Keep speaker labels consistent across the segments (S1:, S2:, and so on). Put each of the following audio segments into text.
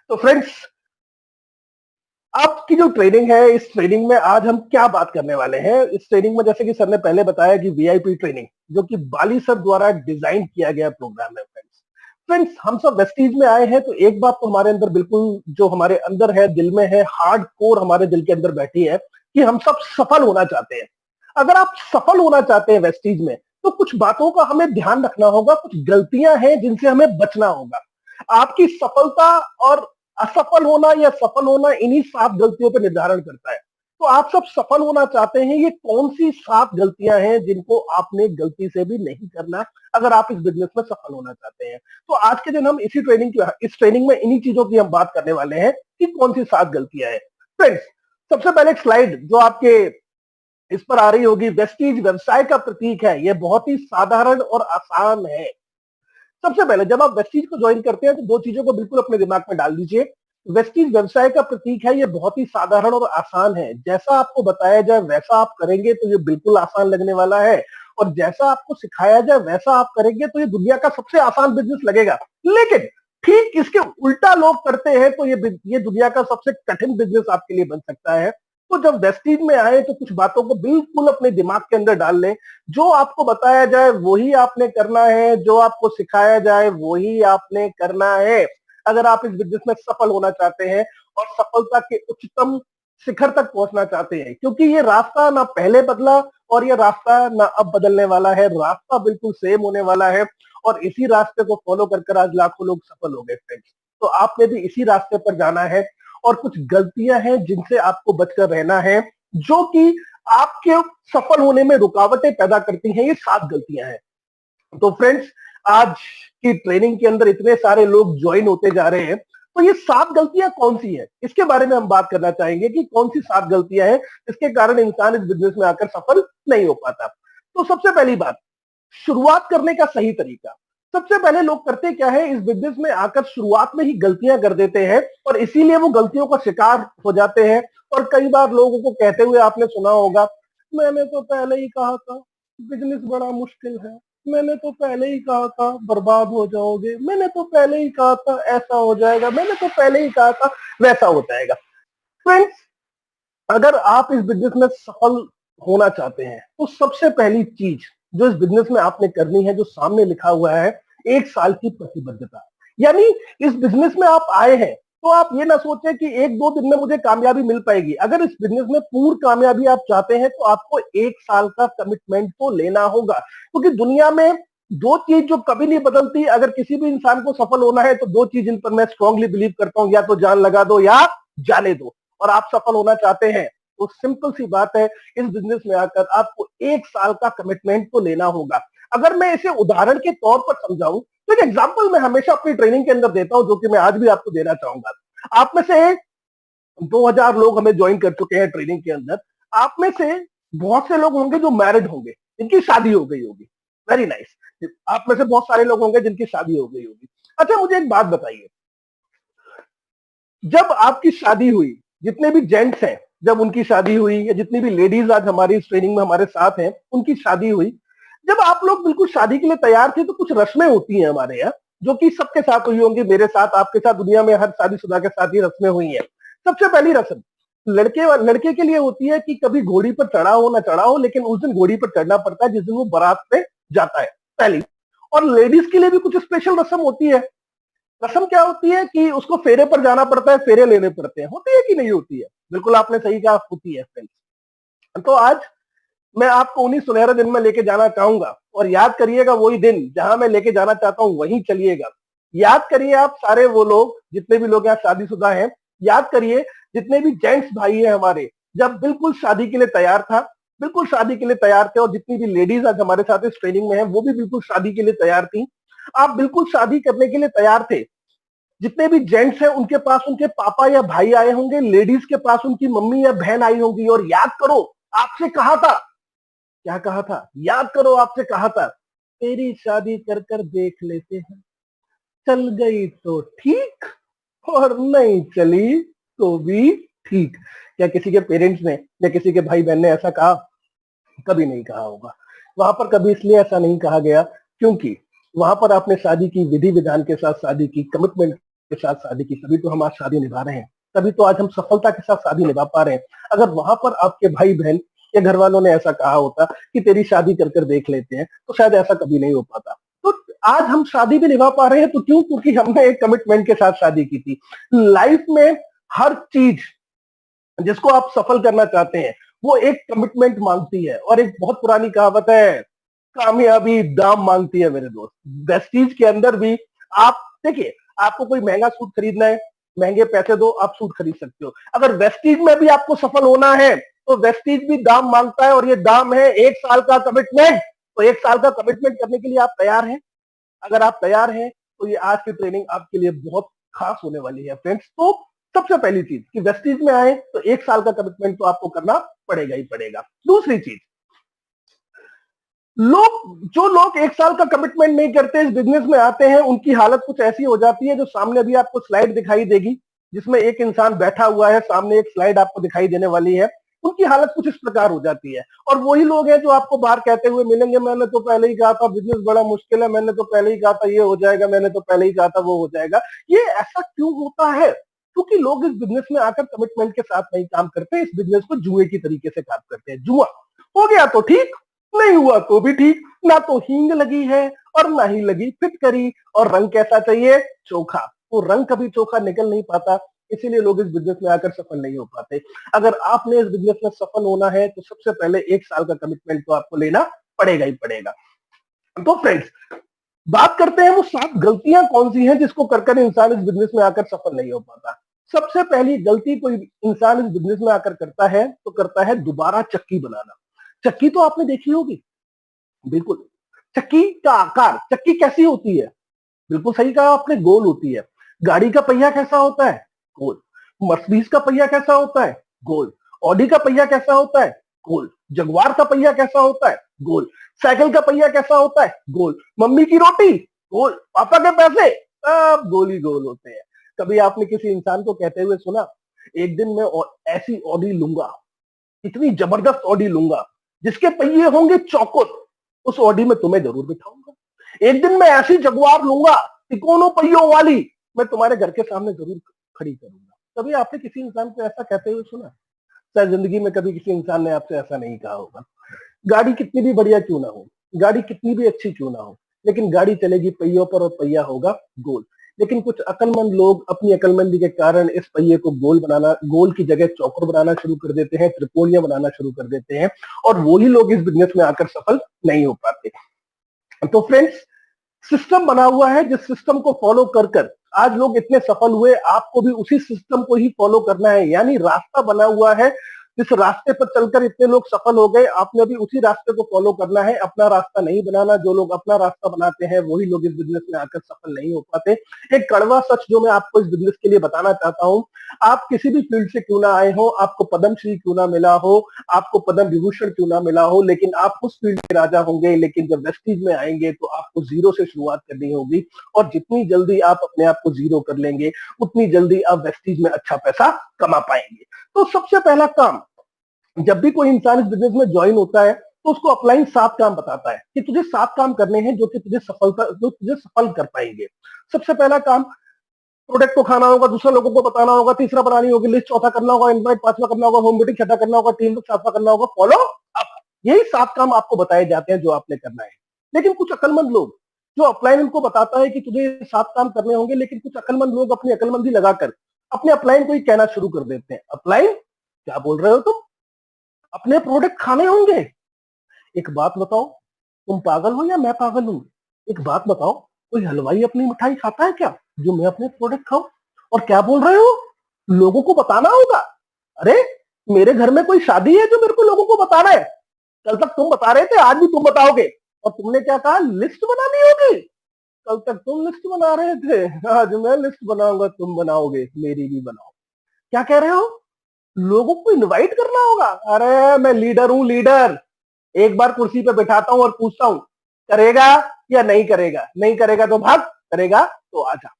S1: तो फ्रेंड्स, आपकी जो ट्रेनिंग है, इस ट्रेनिंग में आज हम क्या बात करने वाले हैं। इस ट्रेनिंग में जैसे कि सर ने पहले बताया कि वीआईपी ट्रेनिंग, जो कि बाली सर द्वारा डिजाइन किया गया प्रोग्राम है। फ्रेंड्स, हम सब वेस्टीज में आए हैं तो एक बात तो हमारे अंदर बिल्कुल जो हमारे अंदर है, दिल में है, हार्ड कोर हमारे दिल के अंदर बैठी है कि हम सब सफल होना चाहते हैं। अगर आप सफल होना चाहते हैं वेस्टीज में, तो कुछ बातों का हमें ध्यान रखना होगा, कुछ गलतियां हैं जिनसे हमें बचना होगा। आपकी सफलता और असफल होना या सफल होना इन्हीं 7 गलतियों पर निर्धारण करता है। तो आप सब सफल होना चाहते हैं, ये कौन सी 7 गलतियां हैं जिनको आपने गलती से भी नहीं करना अगर आप इस बिजनेस में सफल होना चाहते हैं। तो आज के दिन हम इस ट्रेनिंग में इन्हीं चीजों की हम बात करने वाले हैं कि कौन सी 7 गलतियां हैं। फ्रेंड्स, सबसे पहले एक स्लाइड जो आपके इस पर आ रही होगी, वेस्टीज व्यवसाय का प्रतीक है। यह बहुत ही साधारण और आसान है। सबसे पहले जब आप वेस्टीज को ज्वाइन करते हैं तो 2 चीजों को बिल्कुल अपने दिमाग में डाल दीजिए। वेस्टीज व्यवसाय का प्रतीक है, ये बहुत ही साधारण और आसान है। जैसा आपको बताया जाए वैसा आप करेंगे तो ये बिल्कुल आसान लगने वाला है, और जैसा आपको सिखाया जाए वैसा आप करेंगे तो ये दुनिया का सबसे आसान बिजनेस लगेगा। लेकिन ठीक इसके उल्टा लोग करते हैं तो ये दुनिया का सबसे कठिन बिजनेस आपके लिए बन सकता है। तो जब वेस्टीज में आए तो कुछ बातों को बिल्कुल अपने दिमाग के अंदर डाल लें। जो आपको बताया जाए वही आपने करना है, जो आपको सिखाया जाए वही आपने करना है अगर आप इस बिजनेस में सफल होना चाहते हैं और सफलता के उच्चतम शिखर तक पहुंचना चाहते हैं। क्योंकि ये रास्ता ना पहले बदला और ये रास्ता ना अब बदलने वाला है, रास्ता बिल्कुल सेम होने वाला है। और इसी रास्ते को फॉलो कर आज लाखों लोग सफल हो गए फ्रेंड्स। तो आपने भी इसी रास्ते पर जाना है, और कुछ गलतियां हैं जिनसे आपको बचकर रहना है, जो कि आपके सफल होने में रुकावटें पैदा करती हैं। ये 7 गलतियां हैं। तो फ्रेंड्स, आज की ट्रेनिंग के अंदर इतने सारे लोग ज्वाइन होते जा रहे हैं, तो ये 7 गलतियां कौन सी है, इसके बारे में हम बात करना चाहेंगे कि कौन सी 7 गलतियां हैं जिसके कारण इंसान इस बिजनेस में आकर सफल नहीं हो पाता। तो सबसे पहली बात, शुरुआत करने का सही तरीका। सबसे पहले लोग करते क्या है, इस बिजनेस में आकर शुरुआत में ही गलतियां कर देते हैं और इसीलिए वो गलतियों का शिकार हो जाते हैं। और कई बार लोगों को कहते हुए आपने सुना होगा, मैंने तो पहले ही कहा था बिजनेस बड़ा मुश्किल है, मैंने तो पहले ही कहा था बर्बाद हो जाओगे, मैंने तो पहले ही कहा था ऐसा हो जाएगा, मैंने तो पहले ही कहा था वैसा हो जाएगा। फ्रेंड्स, अगर आप इस बिजनेस में सफल होना चाहते हैं तो सबसे पहली चीज जो इस बिजनेस में आपने करनी है, जो सामने लिखा हुआ है, 1 साल की प्रतिबद्धता। यानी इस बिजनेस में आप आए हैं तो आप ये ना सोचें कि 1-2 दिन में मुझे कामयाबी मिल पाएगी। अगर इस बिजनेस में पूर्ण कामयाबी आप चाहते हैं तो आपको 1 साल का कमिटमेंट तो लेना होगा। क्योंकि दुनिया में 2 चीज जो कभी नहीं बदलती, अगर किसी भी इंसान को सफल होना है तो 2 चीज इन पर मैं स्ट्रांगली बिलीव करता हूं, या तो जान लगा दो या जाने दो। और आप सफल होना चाहते हैं तो सिंपल सी बात है, इस बिजनेस में आकर आपको 1 साल का कमिटमेंट तो लेना होगा। अगर मैं इसे उदाहरण के तौर पर समझाऊं तो एक एग्जांपल मैं हमेशा अपनी ट्रेनिंग के अंदर देता हूं, जो कि मैं आज भी आपको देना चाहूंगा। आप में से 2000 लोग हमें ज्वाइन कर चुके हैं ट्रेनिंग के अंदर। आप में से बहुत से लोग होंगे जो मैरिड होंगे, जिनकी शादी हो गई होगी। Very nice. आप में से बहुत सारे लोग होंगे जिनकी शादी हो गई होगी। अच्छा, मुझे एक बात बताइए, जब आपकी शादी हुई, जितने भी जेंट्स हैं, जब उनकी शादी हुई, या जितनी भी लेडीज आज हमारी इस ट्रेनिंग में हमारे साथ हैं, उनकी शादी हुई, जब आप लोग बिल्कुल शादी के लिए तैयार थे तो कुछ रस्में होती हैं हमारे यहाँ, जो कि सबके साथ हुई होंगी, मेरे साथ, आपके साथ, दुनिया में हर शादीशुदा के साथ ये रस्में हुई हैं। सबसे पहली रस्म लड़के के लिए होती है कि कभी घोड़ी पर चढ़ा हो ना चढ़ा हो, लेकिन उस दिन घोड़ी पर चढ़ना पड़ता है जिस दिन वो बारात पे जाता है, पहली। और लेडीज के लिए भी कुछ स्पेशल रस्म होती है। रस्म क्या होती है कि उसको फेरे पर जाना पड़ता है, फेरे लेने पड़ते हैं। होती है कि नहीं होती है? बिल्कुल आपने सही कहा, होती है फ्रेंड्स। तो आज मैं आपको उन्हीं सुनहरे दिन में लेके जाना चाहूंगा, और याद करिएगा वही दिन जहां मैं लेके जाना चाहता हूं वहीं चलिएगा। याद करिए आप सारे वो लोग, जितने भी लोग यहाँ शादीशुदा हैं, याद करिए जितने भी जेंट्स भाई हैं हमारे, जब बिल्कुल शादी के लिए तैयार था, बिल्कुल शादी के लिए तैयार थे, और जितनी भी लेडीज आज हमारे साथ इस ट्रेनिंग में है वो भी बिल्कुल शादी के लिए तैयार थी। आप बिल्कुल शादी करने के लिए तैयार थे। जितने भी जेंट्स हैं उनके पास उनके पापा या भाई आए होंगे, लेडीज के पास उनकी मम्मी या बहन आई होंगी। और याद करो, आपसे कहा था, क्या कहा था, याद करो आपसे कहा था, तेरी शादी कर कर देख लेते हैं, चल गई तो ठीक और नहीं चली तो भी ठीक। क्या किसी के पेरेंट्स ने या किसी के भाई बहन ने ऐसा कहा? कभी नहीं कहा होगा। वहां पर कभी इसलिए ऐसा नहीं कहा गया क्योंकि वहां पर आपने शादी की, विधि विधान के साथ शादी की, कमिटमेंट के साथ शादी की, तभी तो हम आज शादी निभा रहे हैं, तभी तो आज हम सफलता के साथ शादी निभा पा रहे हैं। अगर वहां पर आपके भाई बहन या घर वालों ने ऐसा कहा होता कि तेरी शादी कर कर देख लेते हैं, तो शायद ऐसा कभी नहीं हो पाता। तो आज हम शादी भी निभा पा रहे हैं, तो क्यों? क्योंकि हमने एक कमिटमेंट के साथ शादी की थी। लाइफ में हर चीज जिसको आप सफल करना चाहते हैं, वो एक कमिटमेंट मांगती है। और एक बहुत पुरानी कहावत है, कामयाबी दाम मांगती है मेरे दोस्त। वेस्टीज के अंदर भी आप देखिए, आपको कोई महंगा सूट खरीदना है, महंगे पैसे दो, आप सूट खरीद सकते हो। अगर वेस्टीज में भी आपको सफल होना है, तो वेस्टीज भी दाम मांगता है, और ये दाम है 1 साल का कमिटमेंट। तो 1 साल का कमिटमेंट करने के लिए आप तैयार हैं? अगर आप तैयार हैं, तो ये आज की ट्रेनिंग आपके लिए बहुत खास होने वाली है फ्रेंड्स। तो सबसे पहली चीज कि वेस्टीज में आए तो 1 साल का कमिटमेंट तो आपको करना पड़ेगा ही पड़ेगा। दूसरी चीज, जो लोग 1 साल का कमिटमेंट नहीं करते, इस बिजनेस में आते हैं, उनकी हालत कुछ ऐसी हो जाती है, जो सामने अभी आपको स्लाइड दिखाई देगी, जिसमें एक इंसान बैठा हुआ है, सामने एक स्लाइड आपको दिखाई देने वाली है। उनकी हालत कुछ इस प्रकार हो जाती है। और वही लोग हैं जो आपको बाहर कहते हुए मिलेंगे, मैंने तो पहले ही कहा था बिजनेस बड़ा मुश्किल है, मैंने तो पहले ही कहा था ये हो जाएगा, मैंने तो पहले ही कहा था वो हो जाएगा। ये ऐसा क्यों होता है? क्योंकि लोग इस बिजनेस में आकर कमिटमेंट के साथ नहीं काम करते, इस बिजनेस को जुए की तरीके से काम करते हैं। जुआ हो गया तो ठीक, नहीं हुआ तो भी ठीक। ना तो हींग लगी है और ना ही लगी फिटकरी। और रंग कैसा चाहिए? चोखा। तो रंग कभी चोखा निकल नहीं पाता, इसीलिए लोग इस बिजनेस में आकर सफल नहीं हो पाते। अगर आपने इस बिजनेस में सफल होना है, तो सबसे पहले 1 साल का कमिटमेंट तो आपको लेना पड़ेगा ही पड़ेगा। तो फ्रेंड्स, बात करते हैं वो 7 गलतियां कौन सी हैं जिसको कर कर इंसान इस बिजनेस में आकर सफल नहीं हो पाता। सबसे पहली गलती कोई इंसान इस बिजनेस में आकर करता है, तो करता है दोबारा चक्की बनाना। चक्की तो आपने देखी होगी, बिल्कुल। चक्की का आकार, चक्की कैसी होती है? बिल्कुल सही कहा आपने, गोल होती है। गाड़ी का पहिया कैसा होता है? गोल। मर्सिडीज का पहिया कैसा होता है? गोल। ऑडी का पहिया कैसा होता है? गोल। जगुआर का पहिया कैसा होता है? गोल। साइकिल का पहिया कैसा होता है? गोल। मम्मी की रोटी? गोल। पापा के पैसे? सब गोल ही गोल होते हैं। कभी आपने किसी इंसान को कहते हुए सुना, एक दिन मैं ऐसी ऑडी लूंगा, इतनी जबरदस्त ऑडी लूंगा जिसके पहिए होंगे चौकोर, उस ऑडी में तुम्हें जरूर बिठाऊंगा। एक दिन मैं ऐसी जगुआर लूंगा तिकोनों पहियों वाली, मैं तुम्हारे घर के सामने जरूर खड़ी करूंगा। कभी आपने किसी इंसान को ऐसा कहते हुए सुना? शायद जिंदगी में कभी किसी इंसान ने आपसे ऐसा नहीं कहा होगा। गाड़ी कितनी भी बढ़िया क्यों ना हो, गाड़ी कितनी भी अच्छी क्यों ना हो, लेकिन गाड़ी चलेगी पहियों पर, और पहिया होगा गोल। लेकिन कुछ अकलमंद लोग अपनी अकलमंदी के कारण इस पहिए को गोल बनाना, गोल की जगह चौकर बनाना शुरू कर देते हैं, त्रिकोणीय बनाना शुरू कर देते हैं, और वही लोग इस बिजनेस में आकर सफल नहीं हो पाते। तो फ्रेंड्स, सिस्टम बना हुआ है, जिस सिस्टम को फॉलो कर कर आज लोग इतने सफल हुए, आपको भी उसी सिस्टम को ही फॉलो करना है। यानी रास्ता बना हुआ है, जिस रास्ते पर चलकर इतने लोग सफल हो गए, आपने भी उसी रास्ते को फॉलो करना है, अपना रास्ता नहीं बनाना। जो लोग अपना रास्ता बनाते हैं, वही लोग इस बिजनेस में आकर सफल नहीं हो पाते। एक कड़वा सच जो मैं आपको इस बिजनेस के लिए बताना चाहता हूं, आप किसी भी फील्ड से क्यों ना आए हो, आपको पद्मश्री क्यों ना मिला हो, आपको पद्म विभूषण क्यों ना मिला हो, लेकिन आप उस फील्ड के राजा होंगे। लेकिन जब वेस्टीज में आएंगे, तो आपको जीरो से शुरुआत करनी होगी, और जितनी जल्दी आप अपने आप को जीरो कर लेंगे, उतनी जल्दी आप वेस्टीज में अच्छा पैसा कमा पाएंगे। तो सबसे पहला काम, जब भी कोई इंसान इस बिजनेस में ज्वाइन होता है, तो उसको अपलाइन 7 काम बताता है कि तुझे 7 काम करने हैं जो कि तुझे सफल कर पाएंगे। सबसे पहला काम, प्रोडक्ट को खाना होगा, दूसरा लोगों को बताना होगा, तीसरा बनानी होगी लिस्ट, चौथा करना होगा इनवाइट, पांचवा करना होगा होम मीटिंग, छठा करना होगा टीम, सातवां करना होगा फॉलो अप। यही 7 काम आपको बताए जाते हैं जो आपने करना है। लेकिन कुछ अकलमंद लोग, जो अपलाइन उनको बताता है कि तुझे 7 काम करने होंगे, लेकिन कुछ अकलमंद लोग अपनी अकलमंदी लगाकर अपने अपलाइन को ही कहना शुरू कर देते हैं, अपलाइन क्या बोल रहे हो तुम, अपने प्रोडक्ट खाने होंगे। एक बात बताओ, तुम पागल हो या मैं पागल हूं? एक बात बताओ, कोई हलवाई अपनी मिठाई खाता है क्या जो मैं अपने प्रोडक्ट खाऊं? और क्या बोल रहे हो, लोगों को बताना होगा? अरे, मेरे घर में कोई शादी है जो मेरे को लोगों को बताना है? कल तक तुम बता रहे थे, आज भी तुम बताओगे। और तुमने क्या कहा, लिस्ट बनानी होगी। कल तक तुम लिस्ट बना रहे थे, आज मैं लिस्ट बनाऊंगा, तुम बनाओगे, मेरी भी बनाओ। क्या कह रहे हो, लोगों को इनवाइट करना होगा? अरे, मैं लीडर हूं, लीडर। एक बार कुर्सी पे बैठाता हूं और पूछता हूं, करेगा या नहीं करेगा? नहीं करेगा तो भाग, करेगा तो आजा।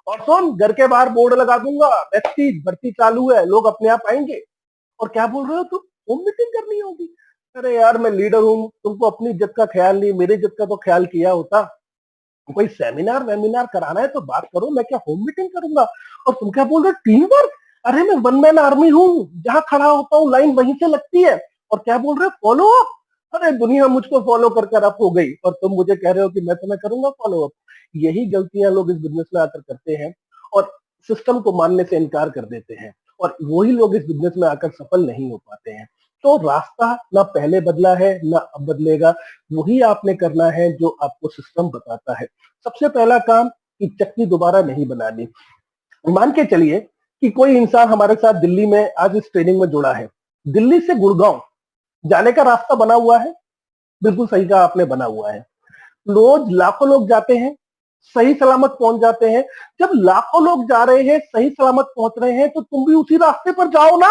S1: और सुन, घर के बाहर बोर्ड लगा दूंगा, व्यक्ति भर्ती चालू है, लोग अपने आप आएंगे। और क्या बोल रहे हो तुम, होम मीटिंग करनी होगी? अरे यार, मैं लीडर हूं, तुमको अपनी इज्जत का ख्याल नहीं, मेरी इज्जत का तो ख्याल किया होता। कोई सेमिनार वेमिनार कराना है तो बात करो, मैं क्या होम मीटिंग करूंगा? और तुम क्या बोल रहे हो टीम वर्क? अरे मैं वन मैन आर्मी हूँ, जहां खड़ा होता हूँ लाइन वहीं से लगती है। और क्या बोल रहे हो फॉलो अप? अरे दुनिया मुझको फॉलो कर कर अप हो गई और तुम मुझे कह रहे हो कि मैं तुम्हें करूंगा फॉलो अप। यही गलतियां लोग इस बिजनेस में आकर करते हैं और सिस्टम को मानने से इनकार कर देते हैं, और वही लोग इस बिजनेस में आकर सफल नहीं हो पाते हैं। तो रास्ता ना पहले बदला है ना अब बदलेगा, वही आपने करना है जो आपको सिस्टम बताता है। सबसे पहला काम कि चक्की दोबारा नहीं बनानी। मान के चलिए कि कोई इंसान हमारे साथ दिल्ली में आज इस ट्रेनिंग में जुड़ा है, दिल्ली से गुड़गांव जाने का रास्ता बना हुआ है, बिल्कुल सही कहा आपने, बना हुआ है। रोज लाखों लोग जाते हैं, सही सलामत पहुंच जाते हैं। जब लाखों लोग जा रहे हैं, सही सलामत पहुंच रहे हैं, तो तुम भी उसी रास्ते पर जाओ ना।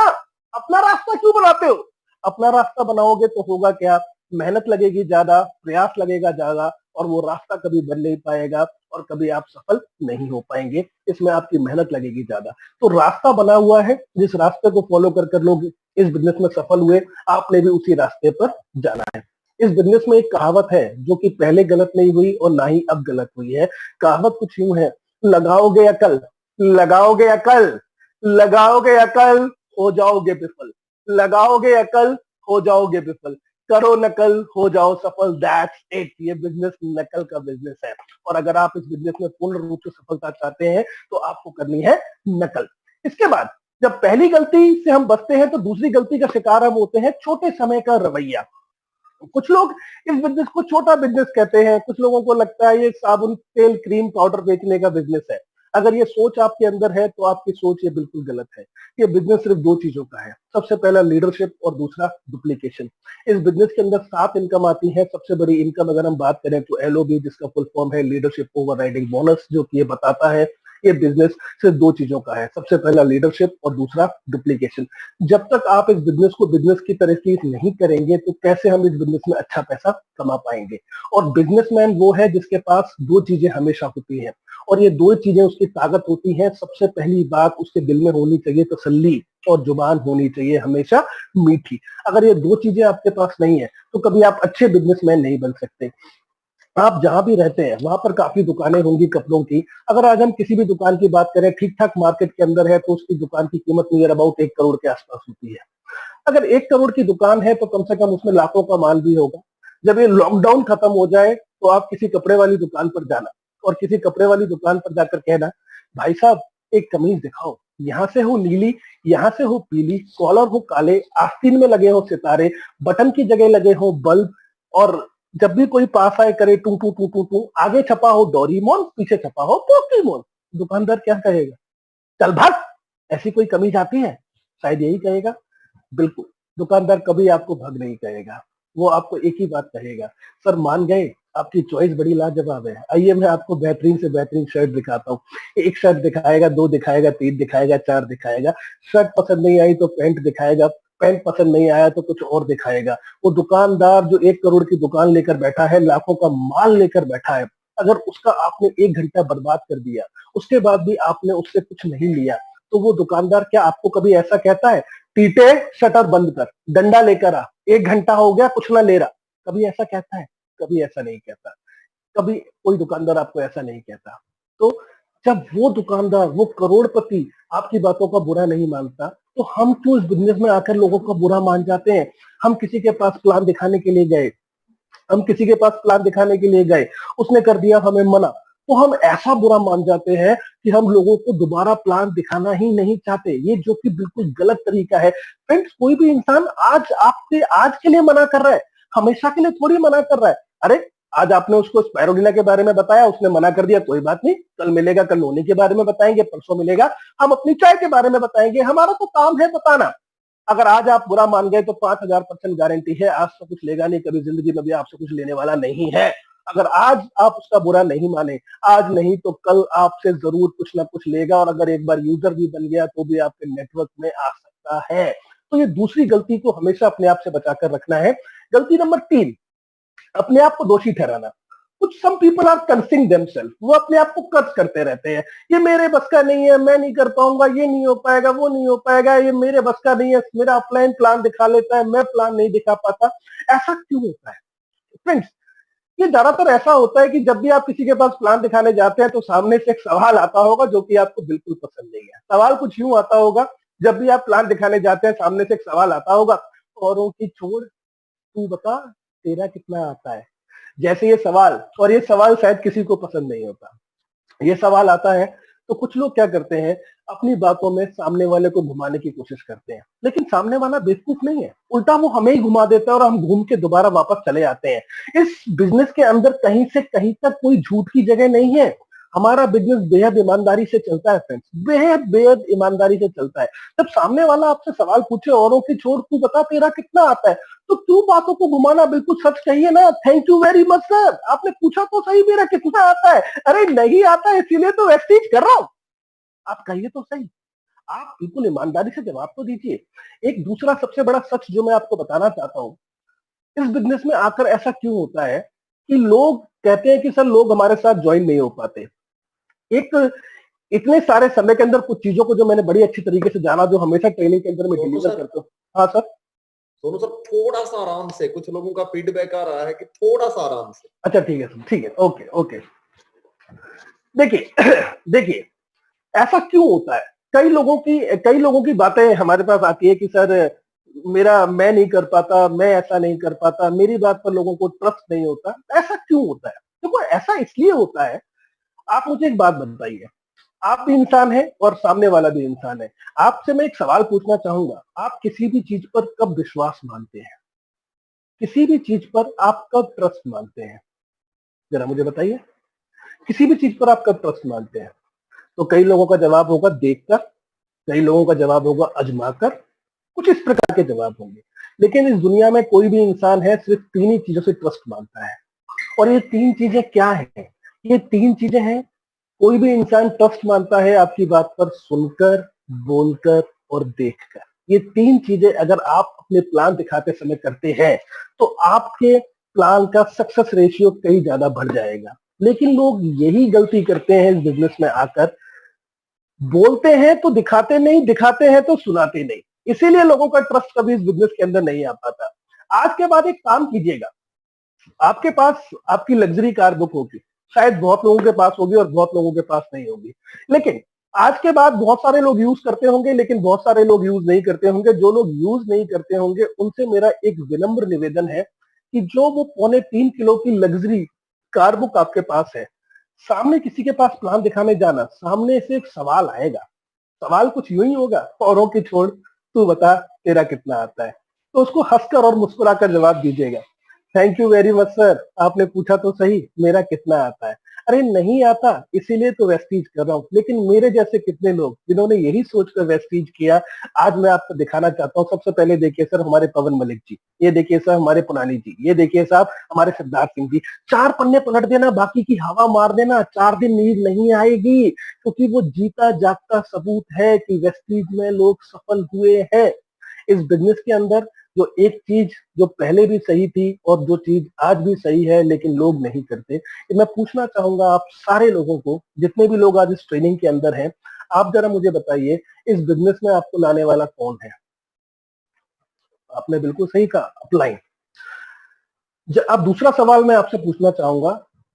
S1: अपना रास्ता क्यों बनाते हो? अपना रास्ता बनाओगे तो होगा क्या, मेहनत लगेगी ज्यादा, प्रयास लगेगा ज्यादा, और वो रास्ता कभी बन नहीं पाएगा और कभी आप सफल नहीं हो पाएंगे। इसमें आपकी मेहनत लगेगी ज्यादा। तो रास्ता बना हुआ है, जिस रास्ते को फॉलो कर कर लोग इस बिजनेस में सफल हुए, आपने भी उसी रास्ते पर जाना है। इस बिजनेस में एक कहावत है जो कि पहले गलत नहीं हुई और ना ही अब गलत हुई है। कहावत कुछ यूं है, लगाओगे अकल, लगाओगे अकल, लगाओगे अकल, हो जाओगे विफल, लगाओगे अकल, हो जाओगे विफल, करो नकल, हो जाओ सफल। That's it. ये बिजनेस नकल का बिजनेस है, और अगर आप इस बिजनेस में पूर्ण रूप से सफलता चाहते हैं तो आपको करनी है नकल। इसके बाद जब पहली गलती से हम बचते हैं तो दूसरी गलती का शिकार हम होते हैं, छोटे समय का रवैया। कुछ लोग इस बिजनेस को छोटा बिजनेस कहते हैं, कुछ लोगों को लगता है ये साबुन तेल क्रीम पाउडर बेचने का बिजनेस है। अगर ये सोच आपके अंदर है तो आपकी सोच ये बिल्कुल गलत है। ये बिजनेस सिर्फ दो चीजों का है, सबसे पहला लीडरशिप और दूसरा डुप्लीकेशन। इस बिजनेस के अंदर 7 इनकम आती है। सबसे बड़ी इनकम अगर हम बात करें तो एलओबी, जिसका फुल फॉर्म है लीडरशिप ओवरराइडिंग बोनस, जो कि ये बताता है ये बिजनेस सिर्फ दो चीजों का है, सबसे पहला लीडरशिप और दूसरा डुप्लीकेशन। जब तक आप इस बिजनेस को बिजनेस की तरह ट्रीट नहीं करेंगे तो कैसे हम इस बिजनेस में अच्छा पैसा कमा पाएंगे? और बिजनेसमैन वो है जिसके पास दो चीजें हमेशा होती हैं, और ये दो चीजें उसकी ताकत होती हैं। सबसे पहली बात, उसके दिल में होनी चाहिए तसल्ली, और जुबान होनी चाहिए हमेशा मीठी। अगर ये दो चीजें आपके पास नहीं है तो कभी आप अच्छे बिजनेसमैन नहीं बन सकते। आप जहां भी रहते हैं वहां पर काफी दुकानें होंगी कपड़ों की। अगर आज हम किसी भी दुकान की बात करें, ठीक ठाक मार्केट के अंदर है, तो उसकी दुकान की कीमत नियर अबाउट 1 करोड़ के आसपास होती है। अगर 1 करोड़ की दुकान है तो कम से कम उसमें लाखों का माल भी होगा। जब ये लॉकडाउन खत्म हो जाए तो आप किसी कपड़े वाली दुकान पर जाना, और किसी कपड़े वाली दुकान पर जाकर कहना, भाई साहब एक कमीज दिखाओ, यहाँ से हो नीली, यहाँ से हो पीली, कॉलर हो काले, आस्तीन में लगे हो सितारे, बटन की जगह लगे हो बल्ब, और जब भी कोई पास आए करे टू टू टू टू टू, आगे छपा हो डोरीमोन, पीछे छपा हो पोकेमोन। दुकानदार क्या कहेगा? चल भाग, ऐसी कोई कमीज आती है? शायद यही कहेगा। बिल्कुल, दुकानदार कभी आपको भग नहीं कहेगा। वो आपको एक ही बात कहेगा, सर मान गए, आपकी चॉइस बड़ी लाजवाब है, आइए मैं आपको बेहतरीन से बेहतरीन शर्ट दिखाता हूँ। एक शर्ट दिखाएगा, दो दिखाएगा, तीन दिखाएगा, चार दिखाएगा। शर्ट पसंद नहीं आई तो पैंट दिखाएगा, पैंट पसंद नहीं आया तो कुछ और दिखाएगा। वो दुकानदार जो 1 करोड़ की दुकान लेकर बैठा है, लाखों का माल लेकर बैठा है, अगर उसका आपने 1 घंटा बर्बाद कर दिया, उसके बाद भी आपने उससे कुछ नहीं लिया, तो वो दुकानदार क्या आपको कभी ऐसा कहता है, टीटे शटर बंद कर, डंडा लेकर आ, 1 घंटा हो गया कुछ ना ले रहा? कभी ऐसा कहता है? कभी ऐसा नहीं कहता। कभी कोई दुकानदार आपको ऐसा नहीं कहता। तो जब वो दुकानदार, वो करोड़पति आपकी बातों का बुरा नहीं मानता, तो हम क्यों इस बिजनेस में आकर लोगों का बुरा मान जाते हैं? हम किसी के पास प्लान दिखाने के लिए गए, हम किसी के पास प्लान दिखाने के लिए गए, उसने कर दिया हमें मना, तो हम ऐसा बुरा मान जाते हैं कि हम लोगों को दोबारा प्लान दिखाना ही नहीं चाहते, ये जो कि बिल्कुल गलत तरीका है। फ्रेंड्स, कोई भी इंसान आज आपसे आज के लिए मना कर रहा है, हमेशा के लिए थोड़ी मना कर रहा है। अरे आज आपने उसको स्पायरुलिना के बारे में बताया, उसने मना कर दिया, कोई बात नहीं, कल मिलेगा, कल नोनी के बारे में बताएंगे, परसों मिलेगा हम अपनी चाय के बारे में बताएंगे। हमारा तो काम है बताना। अगर आज आप बुरा मान गए तो 5000% गारंटी है आज से कुछ लेगा नहीं, कभी जिंदगी में भी आपसे कुछ लेने वाला नहीं है। अगर आज आप उसका बुरा नहीं माने, आज नहीं तो कल आपसे जरूर कुछ ना कुछ लेगा, और अगर एक बार यूजर भी बन गया तो भी आपके नेटवर्क में आ सकता है। तो ये दूसरी गलती को हमेशा अपने आप से बचाकर रखना है। गलती नंबर 3, अपने आप को दोषी ठहराना। कुछ some people are cursing themselves, वो अपने आप को कर्ज करते रहते हैं, ये मेरे बस का नहीं है, मैं नहीं कर पाऊंगा, ये नहीं हो पाएगा, वो नहीं हो पाएगा, ये मेरे बस का नहीं है, मेरा अपलाइन प्लान दिखा लेता है, मैं प्लान नहीं दिखा पाता। ऐसा क्यों होता है फ्रेंड्स? ये ज्यादातर ऐसा होता है कि जब भी आप किसी के पास प्लान दिखाने जाते हैं तो सामने से एक सवाल आता होगा जो कि आपको बिल्कुल पसंद नहीं है। सवाल कुछ यूं आता होगा, जब भी आप प्लान दिखाने जाते हैं सामने से एक सवाल आता होगा, औरों की छोड़ तू बता तेरा कितना आता है। जैसे ये सवाल, और ये सवाल शायद किसी को पसंद नहीं होता, ये सवाल आता है तो कुछ लोग क्या करते हैं, अपनी बातों में सामने वाले को घुमाने की कोशिश करते हैं, लेकिन सामने वाला बेवकूफ नहीं है, उल्टा वो हमें ही घुमा देता है और हम घूम के दोबारा वापस चले आते हैं। इस बिजनेस के अंदर कहीं से कहीं तक कोई झूठ की जगह नहीं है। हमारा बिजनेस बेहद ईमानदारी से चलता है फ्रेंड्स, बेहद बेहद ईमानदारी से चलता है। जब सामने वाला आपसे सवाल पूछे औरों की छोड़ तू बता तेरा कितना आता है, तो क्यों बातों को घुमाना, बिल्कुल सच कहिए ना, thank you very much sir, आपने पूछा तो सही मेरा कितना आता है। अरे नहीं आता इसीलिए तो वेस्टेज कर रहा हूं, आप कहिए तो सही, आप बिल्कुल ईमानदारी से जवाब तो दीजिए। एक दूसरा सबसे बड़ा सच जो मैं आपको बताना चाहता हूं, इस बिजनेस में आकर ऐसा क्यों होता है कि लोग कहते हैं कि सर लोग हमारे साथ ज्वाइन नहीं हो पाते। एक इतने सारे समय के अंदर कुछ चीजों को जो मैंने बड़ी अच्छी तरीके से जाना, जो हमेशा ट्रेनिंग के अंदर मैं
S2: सोनू
S1: डिलीवर
S2: सर,
S1: करता हूँ। हाँ सर।
S2: सोनू सर थोड़ा सा आराम से, कुछ लोगों का फीडबैक आ रहा है कि थोड़ा सा आराम से।
S1: अच्छा ठीक है सर, ठीक है, ओके ओके। देखिए देखिए, ऐसा क्यों होता है, कई लोगों की बातें हमारे पास आती है कि सर मेरा मैं नहीं कर पाता, मैं ऐसा नहीं कर पाता, मेरी बात पर लोगों को ट्रस्ट नहीं होता। ऐसा क्यों होता है? देखो ऐसा इसलिए होता है, आप मुझे एक बात बताइए, आप भी इंसान हैं और सामने वाला भी इंसान है। आपसे मैं एक सवाल पूछना चाहूंगा, आप किसी भी चीज पर कब विश्वास मानते हैं? किसी भी चीज पर आप कब ट्रस्ट मानते हैं? जरा मुझे बताइए, किसी भी चीज पर आप कब ट्रस्ट मानते हैं? तो कई लोगों का जवाब होगा देखकर, कई लोगों का जवाब होगा अजमाकर, कुछ इस प्रकार के जवाब होंगे। लेकिन इस दुनिया में कोई भी इंसान है सिर्फ तीन ही चीजों से ट्रस्ट मानता है, और ये तीन चीजें क्या है? ये तीन चीजें हैं, कोई भी इंसान ट्रस्ट मानता है आपकी बात पर सुनकर, बोलकर और देखकर। ये तीन चीजें अगर आप अपने प्लान दिखाते समय करते हैं तो आपके प्लान का सक्सेस रेशियो कई ज्यादा बढ़ जाएगा। लेकिन लोग यही गलती करते हैं इस बिजनेस में आकर, बोलते हैं तो दिखाते नहीं, दिखाते हैं तो सुनाते नहीं, इसीलिए लोगों का ट्रस्ट कभी इस बिजनेस के अंदर नहीं आ पाता। आज के बाद एक काम कीजिएगा, आपके पास आपकी लग्जरी कार बुक होगी, शायद बहुत लोगों के पास होगी और बहुत लोगों के पास नहीं होगी, लेकिन आज के बाद बहुत सारे लोग यूज करते होंगे, लेकिन बहुत सारे लोग यूज नहीं करते होंगे। जो लोग यूज नहीं करते होंगे उनसे मेरा एक विनम्र निवेदन है कि जो वो 3.25 किलो की लग्जरी कार बुक आपके पास है, सामने किसी के पास प्लान दिखाने जाना, सामने से एक सवाल आएगा, सवाल कुछ यूं ही होगा, औरों की छोड़ तू बता तेरा कितना आता है, तो उसको हंसकर और मुस्कुराकर जवाब दीजिएगा, thank you very much sir, आपने पूछा तो सही मेरा कितना आता है। अरे नहीं आता इसीलिए तो वेस्टीज कर रहा हूं, लेकिन मेरे जैसे कितने लोग जिन्होंने यही सोचकर वेस्टीज किया, आज मैं आपको दिखाना चाहता हूं। सबसे पहले देखिए सर हमारे पवन मलिक जी, ये देखिए सर हमारे पुनानी जी, ये देखिए साहब हमारे सिद्धार्थ सिंह जी। 4 पन्ने पलट देना, बाकी की हवा मार देना, 4 दिन नींद नहीं आएगी, क्योंकि वो जीता जागता सबूत है कि वेस्टीज में लोग सफल हुए हैं। इस बिजनेस के अंदर जो एक चीज जो पहले भी सही थी और जो चीज आज भी सही है लेकिन लोग नहीं करते, कि मैं पूछना चाहूंगा आप सारे लोगों को, जितने भी लोग आज इस ट्रेनिंग के अंदर हैं, आप जरा मुझे बताइए इस बिजनेस में आपको लाने वाला कौन है? आपने बिल्कुल सही कहा, अपलाइन। अब दूसरा सवाल मैं आपसे पूछना चाहूंगा,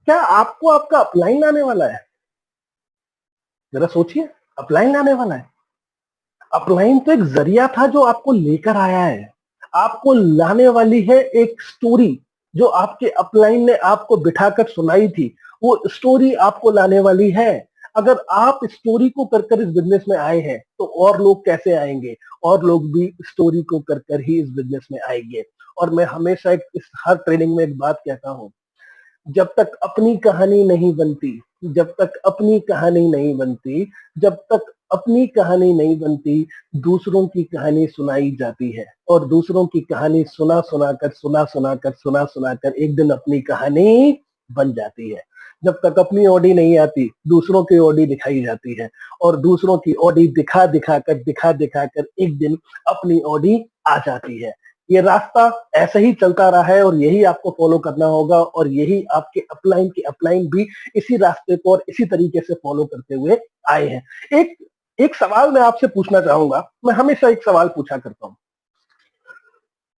S1: क्या आपको आपका अपलाइन लाने वाला है? जरा सोचिए, अपलाइन लाने वाला है? अपलाइन तो एक जरिया था जो आपको लेकर आया है, आपको लाने वाली है एक स्टोरी, जो आपके अपलाइन ने आपको बिठाकर सुनाई थी, वो स्टोरी आपको लाने वाली है। अगर आप स्टोरी को कर कर इस बिजनेस में आए हैं तो और लोग कैसे आएंगे? और लोग भी स्टोरी को कर कर ही इस बिजनेस में आएंगे। और मैं हमेशा इस हर ट्रेनिंग में एक बात कहता हूं, जब तक अपनी कहानी नहीं बनती, जब तक अपनी कहानी नहीं बनती, जब तक अपनी कहानी नहीं बनती, दूसरों की कहानी सुनाई जाती है, और दूसरों की कहानी सुना सुना कर एक दिन अपनी कहानी बन जाती है। जब तक अपनी ऑडी नहीं आती, दूसरों की ऑडी दिखाई जाती है, और दूसरों की ऑडी दिखा दिखा कर एक दिन अपनी ऑडी आ जाती है। ये रास्ता ऐसे ही चलता रहा है और यही आपको फॉलो करना होगा, और यही आपके अपलाइन के अपलाइन भी इसी रास्ते को और इसी तरीके से फॉलो करते हुए आए हैं। एक एक सवाल मैं आपसे पूछना चाहूंगा, मैं हमेशा एक सवाल पूछा करता हूं,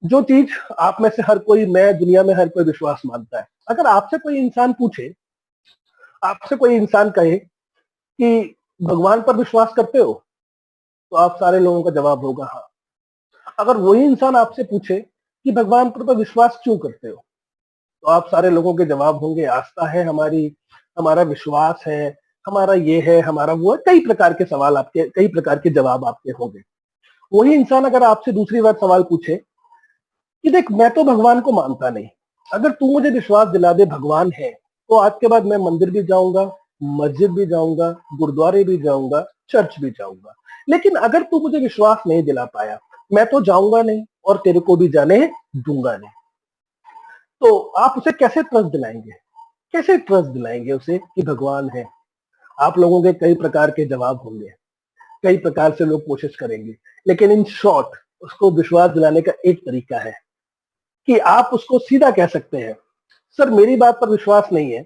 S1: जो चीज आप में से हर कोई, मैं दुनिया में हर कोई विश्वास मानता है। अगर आपसे कोई इंसान पूछे, आपसे कोई इंसान कहे कि भगवान पर विश्वास करते हो, तो आप सारे लोगों का जवाब होगा हाँ। अगर वही इंसान आपसे पूछे कि भगवान पर विश्वास क्यों करते हो, तो आप सारे लोगों के जवाब होंगे आस्था है हमारी, हमारा विश्वास है, हमारा ये है, हमारा वो है। कई प्रकार के सवाल आपके, कई प्रकार के जवाब आपके होंगे। वही इंसान अगर आपसे दूसरी बार सवाल पूछे कि देख मैं तो भगवान को मानता नहीं, अगर तू मुझे विश्वास दिला दे भगवान है, तो आज के बाद मैं मंदिर भी जाऊंगा, मस्जिद भी जाऊंगा, गुरुद्वारे भी जाऊंगा, चर्च भी जाऊंगा। लेकिन अगर तू मुझे विश्वास नहीं दिला पाया, मैं तो जाऊंगा नहीं और तेरे को भी जाने दूंगा नहीं। तो आप उसे कैसे ट्रस्ट दिलाएंगे, कैसे ट्रस्ट दिलाएंगे उसे कि भगवान है? आप लोगों के कई प्रकार के जवाब होंगे, कई प्रकार से लोग कोशिश करेंगे, लेकिन इन शॉर्ट उसको विश्वास दिलाने का एक तरीका है कि आप उसको सीधा कह सकते हैं, सर मेरी बात पर विश्वास नहीं है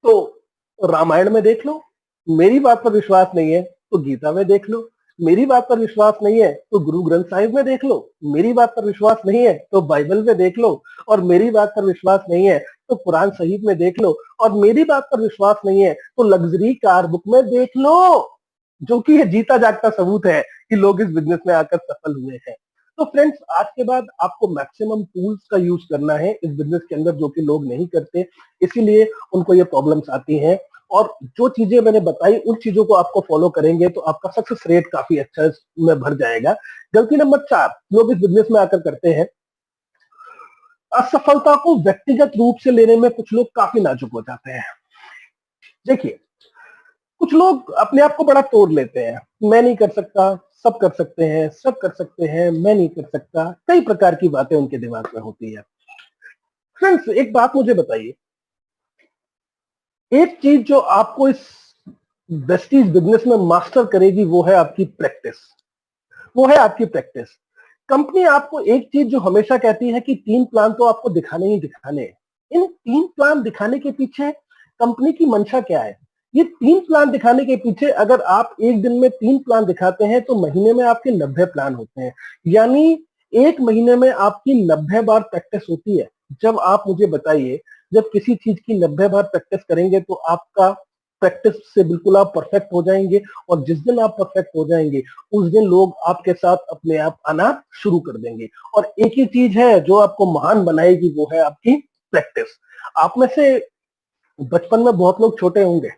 S1: तो रामायण में देख लो, मेरी बात पर विश्वास नहीं है तो गीता में देख लो, मेरी बात पर विश्वास नहीं है तो गुरु ग्रंथ साहिब में देख लो, मेरी बात पर विश्वास नहीं है तो बाइबल में देख लो, और मेरी बात पर विश्वास नहीं है तो कुरान शरीफ में देख लो, और मेरी बात पर विश्वास नहीं है तो लग्जरी कार बुक में देख लो, जो कि ये जीता जागता सबूत है कि लोग इस बिजनेस में आकर सफल हुए हैं। तो फ्रेंड्स, आज के बाद आपको मैक्सिमम टूल्स का यूज करना है इस बिजनेस के अंदर, जो कि लोग नहीं करते, इसीलिए उनको ये प्रॉब्लम्स आती हैं। और जो चीजें मैंने बताई उन चीजों को आपको फॉलो करेंगे तो आपका सक्सेस रेट काफी अच्छा में भर जाएगा। गलती नंबर 4 लोग इस बिजनेस में आकर करते हैं, असफलता को व्यक्तिगत रूप से लेने में कुछ लोग काफी नाजुक हो जाते हैं। देखिए, कुछ लोग अपने आप को बड़ा तोड़ लेते हैं, मैं नहीं कर सकता, सब कर सकते हैं, सब कर सकते हैं, मैं नहीं कर सकता, कई प्रकार की बातें उनके दिमाग में होती है। फ्रेंड्स, एक बात मुझे बताइए, एक चीज जो आपको इस वेस्टीज बिजनेस में मास्टर करेगी वो है आपकी प्रैक्टिस, वो है आपकी प्रैक्टिस। कंपनी आपको एक चीज जो हमेशा कहती है कि 3 प्लान तो आपको दिखाने ही दिखाने हैं। इन 3 प्लान दिखाने के पीछे कंपनी की मंशा क्या है? ये 3 प्लान दिखाने के पीछे, अगर आप एक दिन में 3 प्लान दिखाते हैं तो महीने में आपके 90 प्लान होते हैं, यानी एक महीने में आपकी 90 बार प्रैक्टिस होती है। जब आप मुझे बताइए, जब किसी चीज की 90 बार प्रैक्टिस करेंगे तो आपका प्रैक्टिस से बिल्कुल आप परफेक्ट हो जाएंगे, और जिस दिन आप परफेक्ट हो जाएंगे उस दिन लोग आपके साथ अपने आप आना शुरू कर देंगे। और एक ही चीज है जो आपको महान बनाएगी, वो है आपकी प्रैक्टिस। आप में से बचपन में बहुत लोग छोटे होंगे,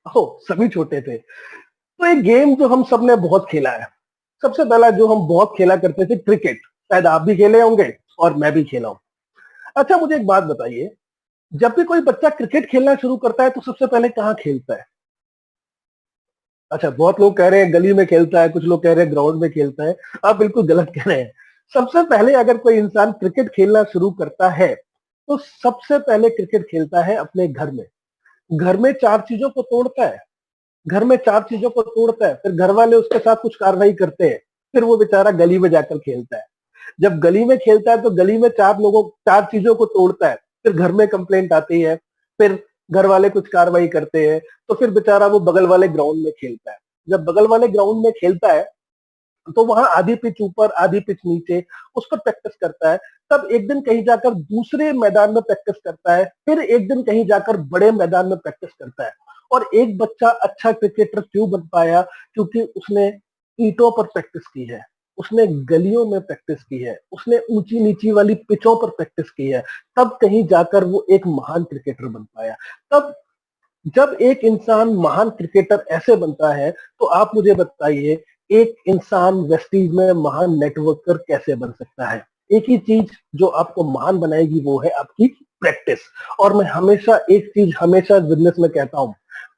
S1: हो सभी छोटे थे, तो एक गेम जो हम सब ने बहुत खेला है, सबसे पहला जो हम बहुत खेला करते थे क्रिकेट, शायद आप भी खेले होंगे और मैं भी खेला हूं। अच्छा, मुझे एक बात बताइए, जब भी कोई बच्चा क्रिकेट खेलना शुरू करता है तो सबसे पहले कहाँ खेलता है? अच्छा, बहुत लोग कह रहे हैं गली में खेलता है, कुछ लोग कह रहे हैं ग्राउंड में खेलता है। आप बिल्कुल गलत कह रहे हैं। सबसे पहले अगर कोई इंसान क्रिकेट खेलना शुरू करता है तो सबसे पहले क्रिकेट खेलता है अपने घर में। घर में 4 चीजों को तोड़ता है, घर में 4 चीजों को तोड़ता है, फिर घर वाले उसके साथ कुछ कार्रवाई करते हैं, फिर वो बेचारा गली में जाकर खेलता है। जब गली में खेलता है तो गली में 4 चीजों को तोड़ता है, फिर घर में कंप्लेंट आती है, फिर घर वाले कुछ कार्रवाई करते हैं, तो फिर बेचारा वो बगल वाले ग्राउंड में खेलता है। जब बगल वाले ग्राउंड में खेलता है तो वहां आधी पिच ऊपर आधी पिच नीचे उस पर प्रैक्टिस करता है। तब एक दिन कहीं जाकर दूसरे मैदान में प्रैक्टिस करता है, फिर एक दिन कहीं जाकर बड़े मैदान में प्रैक्टिस करता है। और एक बच्चा अच्छा क्रिकेटर क्यों बन पाया? क्योंकि उसने ईंटों पर प्रैक्टिस की है, उसने गलियों में प्रैक्टिस की है, उसने ऊंची नीची वाली पिचों पर प्रैक्टिस की है, तब कहीं जाकर वो एक महान क्रिकेटर बन पाया। तब जब एक इंसान महान क्रिकेटर ऐसे बनता है, तो आप मुझे बताइए, एक इंसान वेस्टीज में महान नेटवर्कर कैसे बन सकता है? एक ही चीज जो आपको महान बनाएगी वो है आपकी प्रैक्टिस। और मैं हमेशा एक चीज हमेशा बिजनेस में कहता हूं,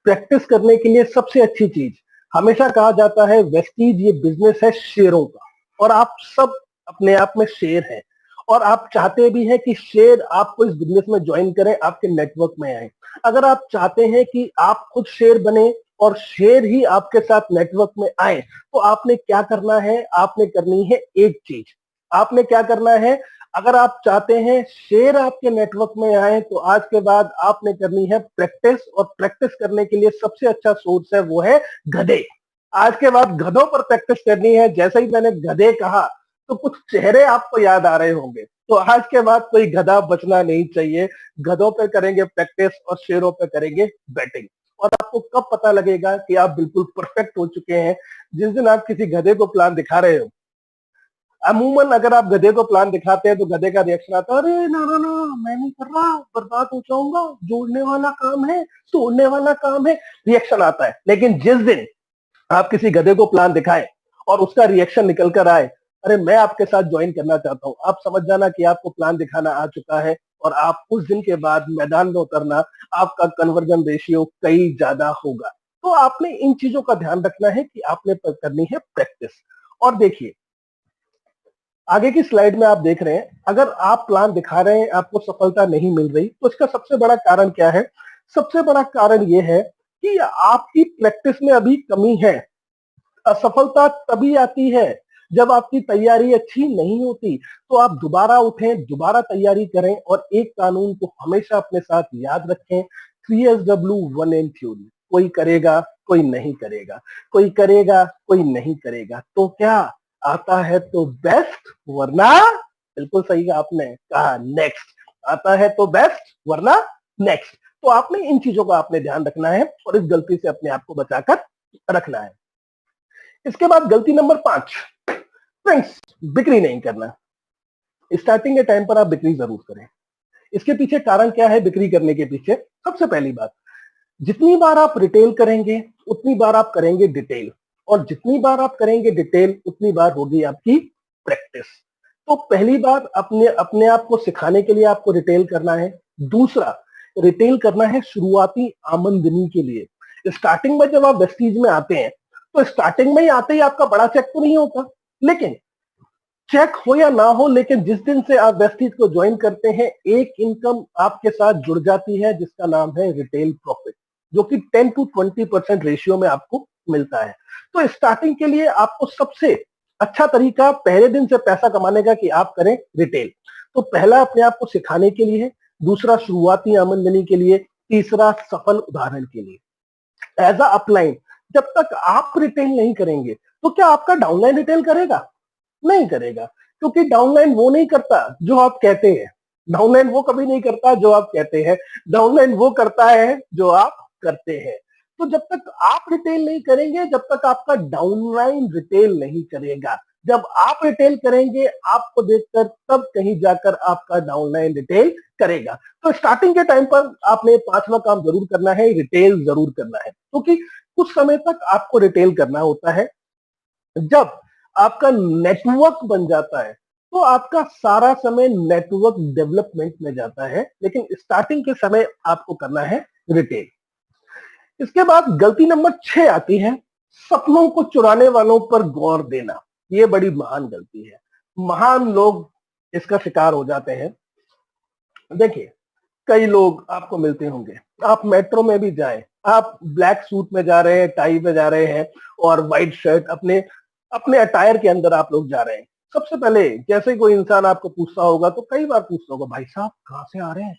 S1: प्रैक्टिस करने के लिए सबसे अच्छी चीज, हमेशा कहा जाता है वेस्टीज ये बिजनेस है शेरों का, और आप सब अपने आप में शेर हैं, और आप चाहते भी हैं कि शेर आपको इस बिजनेस में ज्वाइन करें, आपके नेटवर्क में आए। अगर आप चाहते हैं कि आप खुद शेर बने और शेर ही आपके साथ नेटवर्क में आए, तो आपने क्या करना है? आपने करनी है एक चीज, आपने क्या करना है? अगर आप चाहते हैं शेर आपके नेटवर्क में आए तो आज के बाद आपने करनी है प्रैक्टिस, और प्रैक्टिस करने के लिए सबसे अच्छा सोर्स है वो है गधे। आज के बाद गधों पर प्रैक्टिस करनी है। जैसे ही मैंने गधे कहा तो कुछ चेहरे आपको याद आ रहे होंगे। तो आज के बाद कोई गधा बचना नहीं चाहिए। गधों पे करेंगे प्रैक्टिस और शेरों पे करेंगे बैटिंग। और आपको कब पता लगेगा कि आप बिल्कुल परफेक्ट हो चुके हैं? जिस दिन आप किसी गधे को प्लान दिखा रहे हो। अमूमन अगर आप गधे को प्लान दिखाते हैं तो गधे का रिएक्शन आता है, अरे ना ना ना, मैं नहीं कर रहा, बर्बाद हो जाऊंगा, जोड़ने वाला काम है, तोड़ने वाला काम है, रिएक्शन आता है। लेकिन जिस दिन आप किसी गधे को प्लान दिखाएं और उसका रिएक्शन निकल कर आए, अरे मैं आपके साथ ज्वाइन करना चाहता हूं, आप समझ जाना कि आपको प्लान दिखाना आ चुका है। और आप उस दिन के बाद मैदान में उतरना, आपका कन्वर्जन रेशियो कई ज्यादा होगा। तो आपने इन चीजों का ध्यान रखना है कि आपने करनी है प्रैक्टिस। और देखिए, आगे की स्लाइड में आप देख रहे हैं, अगर आप प्लान दिखा रहे हैं, आपको सफलता नहीं मिल रही, तो इसका सबसे बड़ा कारण क्या है? सबसे बड़ा कारण यह है कि आपकी प्रैक्टिस में अभी कमी है। असफलता तभी आती है जब आपकी तैयारी अच्छी नहीं होती। तो आप दोबारा उठें, दोबारा तैयारी करें और एक कानून को हमेशा अपने साथ याद रखें, 3SW 1N थ्योरी। कोई करेगा, कोई नहीं करेगा, कोई करेगा, कोई नहीं करेगा। तो क्या आता है तो बेस्ट, वरना बिल्कुल सही आपने कहा नेक्स्ट। आता है तो बेस्ट, वरना नेक्स्ट। तो आपने इन चीजों का आपने ध्यान रखना है और इस गलती से अपने आप को बचाकर रखना है। इसके बाद गलती नंबर 5, फ्रेंड्स, बिक्री नहीं करना। स्टार्टिंग के टाइम पर आप बिक्री जरूर करें। इसके पीछे कारण क्या है बिक्री करने के पीछे? सबसे पहली बात, जितनी बार आप रिटेल करेंगे उतनी बार आप करेंगे डिटेल, और जितनी बार आप करेंगे डिटेल उतनी बार होगी आपकी प्रैक्टिस। तो पहली बात, अपने अपने आप को सिखाने के लिए आपको रिटेल करना है। दूसरा, रिटेल करना है शुरुआती आमदनी के लिए। स्टार्टिंग में जब आप वेस्टीज में आते हैं तो स्टार्टिंग में ही आते ही आपका बड़ा चेक तो नहीं होता, लेकिन चेक हो या ना हो, लेकिन जिस दिन से आप वेस्टीज को ज्वाइन करते हैं, एक इनकम आपके साथ जुड़ जाती है जिसका नाम है रिटेल प्रॉफिट, जो कि 10 to 20% रेशियो में आपको मिलता है। तो स्टार्टिंग के लिए आपको सबसे अच्छा तरीका पहले दिन से पैसा कमाने का कि आप करें रिटेल। तो पहला अपने आप को सिखाने के लिए है, दूसरा शुरुआती आमदनी के लिए, तीसरा सफल उदाहरण के लिए। एज अ अपलाइन, जब तक आप रिटेल नहीं करेंगे तो क्या आपका डाउनलाइन रिटेल करेगा? नहीं करेगा, क्योंकि डाउनलाइन वो नहीं करता जो आप कहते हैं। डाउनलाइन वो कभी नहीं करता जो आप कहते हैं, डाउनलाइन वो करता है जो आप करते हैं। तो जब तक आप रिटेल नहीं करेंगे, जब तक आपका डाउनलाइन रिटेल नहीं करेगा। जब आप रिटेल करेंगे, आपको देखकर तब कहीं जाकर आपका डाउनलाइन रिटेल करेगा। तो स्टार्टिंग के टाइम पर आपने 5वां काम जरूर करना है, रिटेल जरूर करना है, क्योंकि कुछ समय तक आपको रिटेल करना होता है। जब आपका नेटवर्क बन जाता है तो आपका सारा समय नेटवर्क डेवलपमेंट में जाता है, लेकिन स्टार्टिंग के समय आपको करना है रिटेल। इसके बाद गलती नंबर 6 आती है, सपनों को चुराने वालों पर गौर देना। ये बड़ी महान गलती है, महान लोग इसका शिकार हो जाते हैं। देखिए, कई लोग आपको मिलते होंगे, आप मेट्रो में भी जाएं, आप ब्लैक सूट में जा रहे हैं, टाई में जा रहे हैं और व्हाइट शर्ट, अपने अपने अटायर के अंदर आप लोग जा रहे हैं। सबसे पहले जैसे कोई इंसान आपको पूछता होगा तो कई बार पूछता होगा, भाई साहब कहाँ से आ रहे हैं?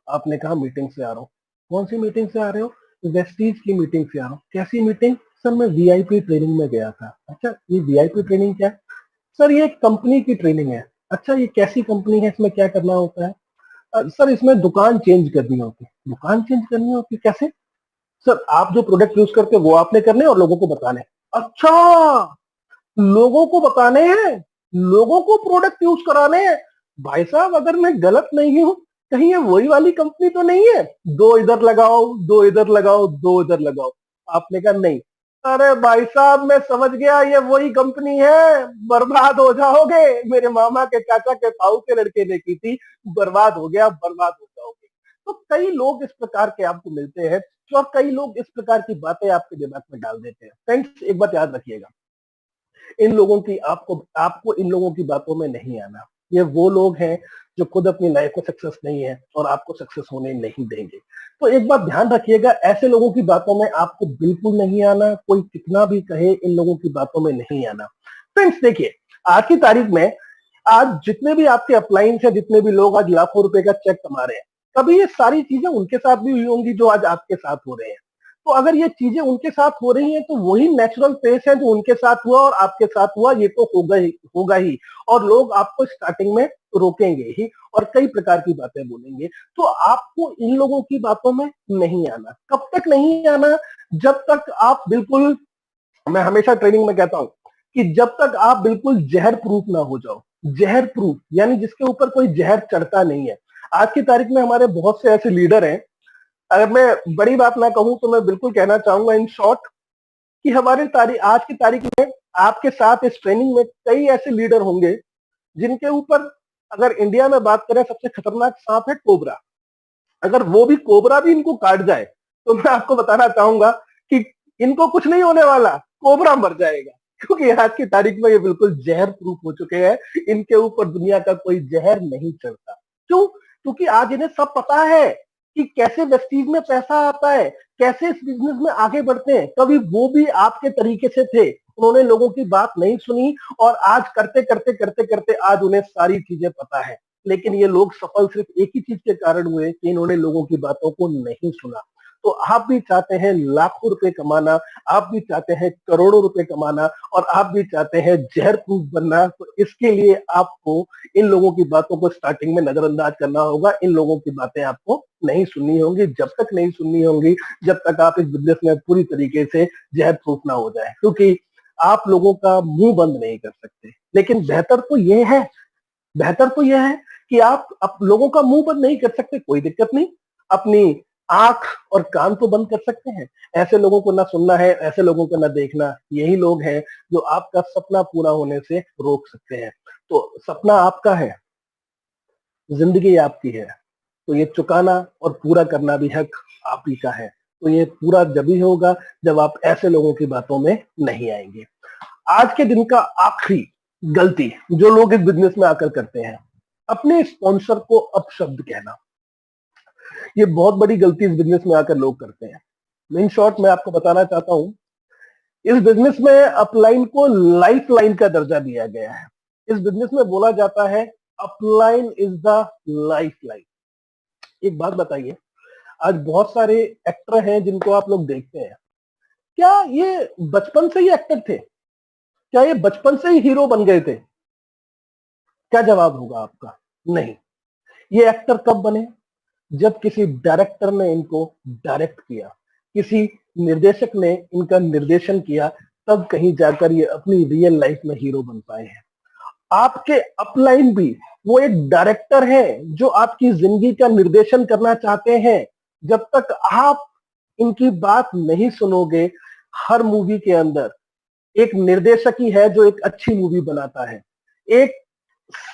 S1: आपने कहा मीटिंग से आ रहा हूँ। कौन सी मीटिंग से आ रहे हो? वेस्टीज की मीटिंग से आ रहा हूँ। कैसी मीटिंग? सर मैं वीआईपी ट्रेनिंग में गया था। अच्छा, ये वीआईपी ट्रेनिंग क्या है? सर ये कंपनी की ट्रेनिंग है। अच्छा, ये कैसी कंपनी है, इसमें क्या करना होता है? सर इसमें दुकान चेंज करनी होती है। दुकान चेंज करनी होती है कैसे? सर आप जो प्रोडक्ट यूज करते हैं वो आपने करने और लोगों को बताने। अच्छा, लोगों को बताने हैं, लोगों को प्रोडक्ट यूज कराने हैं। भाई साहब अगर मैं गलत नहीं हूं, कहीं ये वही वाली कंपनी तो नहीं है? दो इधर लगाओ, दो इधर लगाओ, दो इधर लगाओ। आपने कहा नहीं। अरे भाई साहब मैं समझ गया, ये वही कंपनी है, बर्बाद हो जाओगे। मेरे मामा के चाचा के ताऊ के लड़के ने की थी, बर्बाद हो गया, बर्बाद हो जाओगे। तो कई लोग इस प्रकार के आपको मिलते हैं और कई लोग इस प्रकार की बातें आपके दिमाग में डाल देते हैं। फ्रेंड्स एक बात याद रखिएगा, इन लोगों की आपको आपको इन लोगों की बातों में नहीं आना। ये वो लोग हैं जो खुद अपनी लाइफ में सक्सेस नहीं है और आपको सक्सेस होने नहीं देंगे। तो एक बात ध्यान रखिएगा, ऐसे लोगों की बातों में आपको बिल्कुल नहीं आना। कोई कितना भी कहे, इन लोगों की बातों में नहीं आना। फ्रेंड्स देखिए, आज की तारीख में आज जितने भी आपके अपलाइंस है, जितने भी लोग आज लाखों रुपए का चेक कमा रहे हैं, कभी ये सारी चीजें उनके साथ भी हुई होंगी जो आज आपके साथ हो रहे हैं। तो अगर ये चीजें उनके साथ हो रही हैं तो वही नेचुरल पेस है जो उनके साथ हुआ और आपके साथ हुआ, ये तो होगा ही। और लोग आपको स्टार्टिंग में रोकेंगे ही और कई प्रकार की बातें बोलेंगे। तो आपको इन लोगों की बातों में नहीं आना। कब तक नहीं आना? जब तक आप बिल्कुल, मैं हमेशा ट्रेनिंग में कहता हूं कि जब तक आप बिल्कुल जहर प्रूफ ना हो जाओ। जहर प्रूफ यानी जिसके ऊपर कोई जहर चढ़ता नहीं है। आज की तारीख में हमारे बहुत से ऐसे लीडर हैं, अगर मैं बड़ी बात ना कहूं तो मैं बिल्कुल कहना चाहूंगा इन शॉर्ट कि हमारे तारीख, आज की तारीख में आपके साथ इस ट्रेनिंग में कई ऐसे लीडर होंगे जिनके ऊपर, अगर इंडिया में बात करें, सबसे खतरनाक सांप है कोबरा। अगर वो भी कोबरा भी इनको काट जाए तो मैं आपको बताना चाहूंगा कि इनको कुछ नहीं होने वाला, कोबरा मर जाएगा। क्योंकि आज की तारीख में ये बिल्कुल जहर प्रूफ हो चुके हैं। इनके ऊपर दुनिया का कोई जहर नहीं चढ़ता। क्यों? क्योंकि आज इन्हें सब पता है कि कैसे वेस्टीज में पैसा आता है, कैसे इस बिजनेस में आगे बढ़ते हैं। कभी वो भी आपके तरीके से थे, उन्होंने लोगों की बात नहीं सुनी और आज करते करते करते करते आज उन्हें सारी चीजें पता है। लेकिन ये लोग सफल सिर्फ एक ही चीज के कारण हुए कि इन्होंने लोगों की बातों को नहीं सुना। तो आप भी चाहते हैं लाखों रुपए कमाना, आप भी चाहते हैं करोड़ों रुपए कमाना और आप भी चाहते हैं जहर प्रूफ बनना, तो इसके लिए आपको इन लोगों की बातों को स्टार्टिंग में नजरअंदाज करना होगा। इन लोगों की बातें आपको नहीं सुननी होंगी। जब तक नहीं सुननी होंगी, जब तक आप इस बिजनेस में पूरी तरीके से जहर प्रूफ ना हो जाए, क्योंकि आप लोगों का मुंह बंद नहीं कर सकते। लेकिन बेहतर तो यह है कि आप लोगों का मुंह बंद नहीं कर सकते, कोई दिक्कत नहीं। अपनी आंख और कान तो बंद कर सकते हैं। ऐसे लोगों को ना सुनना है, ऐसे लोगों को ना देखना। यही लोग हैं जो आपका सपना पूरा होने से रोक सकते हैं। तो सपना आपका है, जिंदगी आपकी है, तो ये चुकाना और पूरा करना भी हक आप ही का है। तो ये पूरा जब ही होगा जब आप ऐसे लोगों की बातों में नहीं आएंगे। आज के दिन का आखिरी गलती जो लोग इस बिजनेस में आकर करते हैं, अपने स्पॉन्सर को अपशब्द कहना। ये बहुत बड़ी गलती इस बिजनेस में आकर लोग करते हैं। इन शॉर्ट मैं आपको बताना चाहता हूं, इस बिजनेस में अपलाइन को लाइफ लाइन का दर्जा दिया गया है। इस बिजनेस में बोला जाता है upline is the life line. एक बात बताइए, आज बहुत सारे एक्टर हैं जिनको आप लोग देखते हैं, क्या ये बचपन से ही एक्टर थे? क्या ये बचपन से ही हीरो बन गए थे? क्या जवाब होगा आपका? नहीं। ये एक्टर कब बने? जब किसी डायरेक्टर ने इनको डायरेक्ट किया, किसी निर्देशक ने इनका निर्देशन किया, तब कहीं जाकर ये अपनी रियल लाइफ में हीरो बन पाए हैं। आपके अपलाइन भी वो एक डायरेक्टर है जो आपकी जिंदगी का निर्देशन करना चाहते हैं। जब तक आप इनकी बात नहीं सुनोगे, हर मूवी के अंदर एक निर्देशक ही है जो एक अच्छी मूवी बनाता है। एक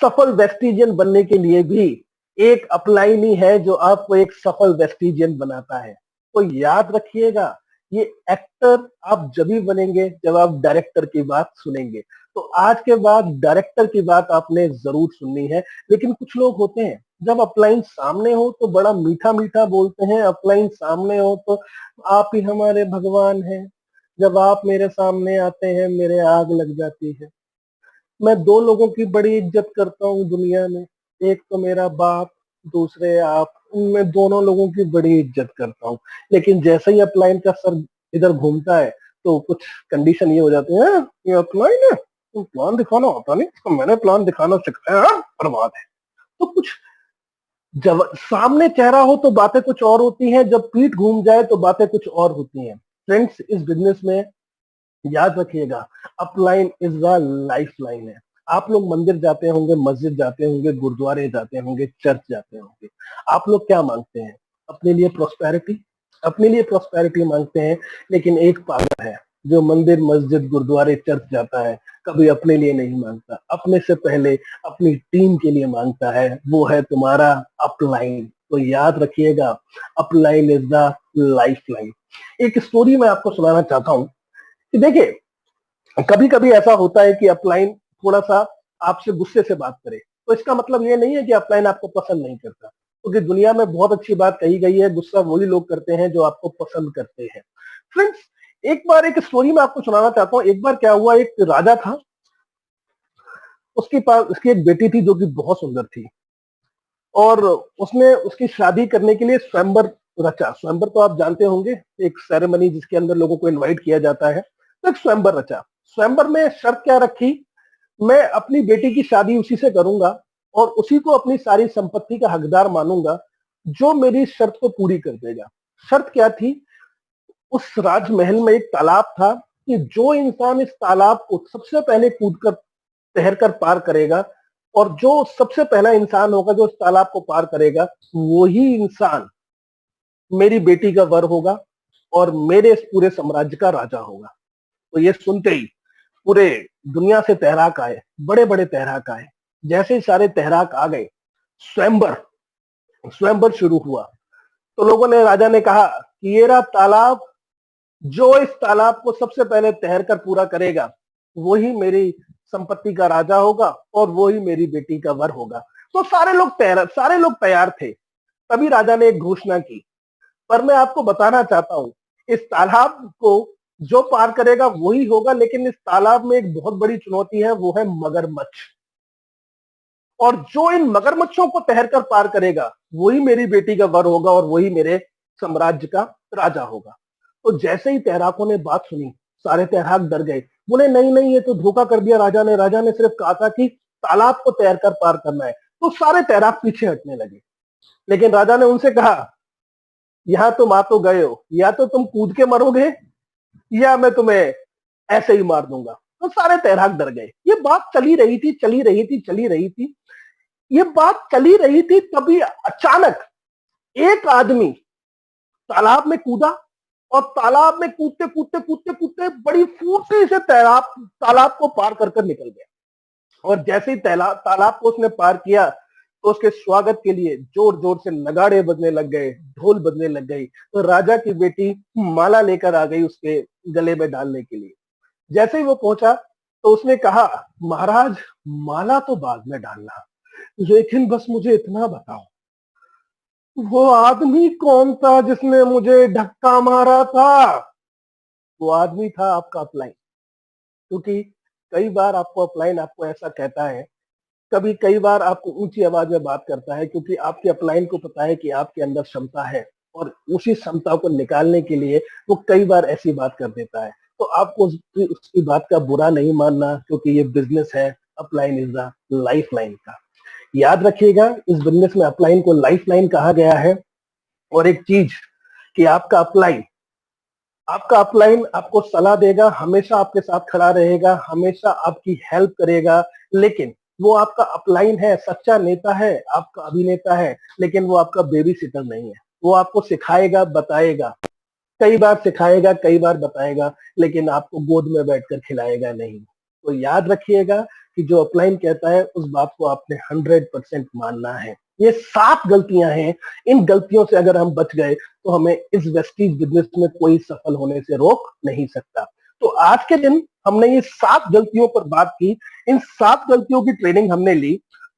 S1: सफल वेस्टिजियन बनने के लिए भी एक अपलाइन ही है जो आपको एक सफल वेस्टिजियन बनाता है। तो याद रखिएगा, ये एक्टर आप जब भी बनेंगे जब आप डायरेक्टर की बात सुनेंगे। तो आज के बाद डायरेक्टर की बात आपने जरूर सुननी है। लेकिन कुछ लोग होते हैं, जब अपलाइन सामने हो तो बड़ा मीठा मीठा बोलते हैं, अपलाइन सामने हो तो आप ही हमारे भगवान हैं, जब आप मेरे सामने आते हैं मेरे आग लग जाती है। मैं दो लोगों की बड़ी इज्जत करता हूँ दुनिया में, एक तो मेरा बाप, दूसरे आप। मैं दोनों लोगों की बड़ी इज्जत करता हूँ। लेकिन जैसे ही अपलाइन का सर इधर घूमता है तो कुछ कंडीशन ये हो जाती है, "हाँ, ये अपलाइन है, तुम प्लान दिखाना होता नहीं, तो मैंने प्लान दिखाना सिखाया, हाँ, बर्बाद है।" तो कुछ जब सामने चेहरा हो तो बातें कुछ और होती हैं, जब पीठ घूम जाए तो बातें कुछ और होती हैं। फ्रेंड्स, इस बिजनेस में याद रखिएगा, upline is the life line है। आप लोग मंदिर जाते होंगे, मस्जिद जाते होंगे, गुरुद्वारे जाते होंगे, चर्च जाते होंगे। आप लोग क्या मांगते हैं? अपने लिए प्रोस्पेरिटी, अपने लिए प्रोस्पेरिटी मांगते हैं। लेकिन एक पागल है जो मंदिर, मस्जिद, गुरुद्वारे, चर्च जाता है, कभी अपने लिए नहीं मांगता। अपने से पहले अपनी टीम के लिए मांगता है, वो है तुम्हारा अपलाइन। तो याद रखिएगा, upline is the life line. एक स्टोरी मैं आपको सुनाना चाहता हूँ कि देखिए, कभी कभी ऐसा होता है कि अपलाइन थोड़ा सा आपसे गुस्से से बात करे, तो इसका मतलब ये नहीं है कि अपलाइन आपको पसंद नहीं करता। क्योंकि दुनिया में बहुत अच्छी बात कही गई है, गुस्सा वही लोग करते हैं जो आपको पसंद करते हैं। फ्रेंड्स, एक बार एक स्टोरी मैं आपको सुनाना चाहता हूँ। एक बार क्या हुआ, एक राजा था, उसके पास उसकी एक बेटी थी जो कि बहुत सुंदर थी, और उसने उसकी शादी करने के लिए स्वयंवर रचा। स्वयंवर तो आप जानते होंगे, एक सेरेमनी जिसके अंदर लोगों को इनवाइट किया जाता है, तो एक स्वयंवर रचा। स्वयंवर में शर्त क्या रखी, मैं अपनी बेटी की शादी उसी से करूंगा और उसी को अपनी सारी संपत्ति का हकदार मानूंगा जो मेरी शर्त को पूरी कर देगा। शर्त क्या थी, उस राजमहल में एक तालाब था कि जो इंसान इस तालाब को सबसे पहले कूदकर तैरकर पार करेगा और जो सबसे पहला इंसान होगा जो उस तालाब को पार करेगा, वही इंसान मेरी बेटी का वर होगा और मेरे इस पूरे साम्राज्य का राजा होगा। तो ये सुनते ही पूरे दुनिया से तैराक आए, बड़े बड़े तैराक आए। जैसे ही सारे तैराक आ गए, स्वयंवर स्वयंवर शुरू हुआ। तो लोगों ने, राजा ने कहा कि ये रहा तालाब, जो इस तालाब को सबसे पहले तैर कर पूरा करेगा वही मेरी संपत्ति का राजा होगा और वही मेरी बेटी का वर होगा। तो सारे लोग तैयार थे। तभी राजा ने एक घोषणा की, पर मैं आपको बताना चाहता हूं, इस तालाब को जो पार करेगा वही होगा, लेकिन इस तालाब में एक बहुत बड़ी चुनौती है, वो है मगरमच्छ। और जो इन मगरमच्छों को तैरकर पार करेगा वही मेरी बेटी का वर होगा और वही मेरे साम्राज्य का राजा होगा। तो जैसे ही तैराकों ने बात सुनी, सारे तैराक डर गए। बोले नहीं नहीं, ये तो धोखा कर दिया राजा ने। राजा ने सिर्फ कहा था कि तालाब को तैरकर पार करना है। तो सारे तैराक पीछे हटने लगे। लेकिन राजा ने उनसे कहा, यहां तुम आ तो गए हो, या तो तुम कूद के मरोगे या मैं तुम्हें ऐसे ही मार दूंगा। तो सारे तैराक डर गए। ये बात चली रही थी, चली रही थी, चली रही थी। ये बात चली रही थी, तभी अचानक एक आदमी तालाब में कूदा और तालाब में कूदते कूदते कूदते कूदते बड़ी फुर्ती से तालाब को पार कर कर निकल गया। और जैसे ही तालाब को उसने पार किया, तो उसके स्वागत के लिए जोर जोर से नगाड़े बजने लग गए, ढोल बजने लग गई। तो राजा की बेटी माला लेकर आ गई उसके गले में डालने के लिए। जैसे ही वो पहुंचा तो उसने कहा, महाराज माला तो बाद में डालना, लेकिन बस मुझे इतना बताओ, वो आदमी कौन था जिसने मुझे धक्का मारा था? वो आदमी था आपका अपलाइन। क्योंकि कई बार आपको अपलाइन आपको ऐसा कहता है, कई बार आपको ऊंची आवाज में बात करता है, क्योंकि आपके अपलाइन को पता है कि आपके अंदर क्षमता है और उसी क्षमता को निकालने के लिए वो कई बार ऐसी बात कर देता है। तो आपको उसकी बात का बुरा नहीं मानना, क्योंकि ये बिजनेस है। Upline is the life line का, याद रखिएगा। इस बिजनेस में अपलाइन को लाइफ लाइन कहा गया है। और एक चीज कि आपका अपलाइन आपको सलाह देगा, हमेशा आपके साथ खड़ा रहेगा, हमेशा आपकी हेल्प करेगा। लेकिन वो आपका अपलाइन है, सच्चा नेता है, आपका अभिनेता है, लेकिन वो आपका बेबी सिटर नहीं है। वो आपको सिखाएगा, बताएगा, कई बार सिखाएगा, कई बार बताएगा, लेकिन आपको गोद में बैठकर खिलाएगा नहीं। तो याद रखिएगा कि जो अपलाइन कहता है उस बात को आपने 100% मानना है। ये 7 गलतियां हैं। इन गलतियों से अगर हम बच गए तो हमें इस वेस्टीज बिजनेस में कोई सफल होने से रोक नहीं सकता। तो आज के दिन हमने ये 7 गलतियों पर बात की। इन 7 गलतियों की ट्रेनिंग हमने ली।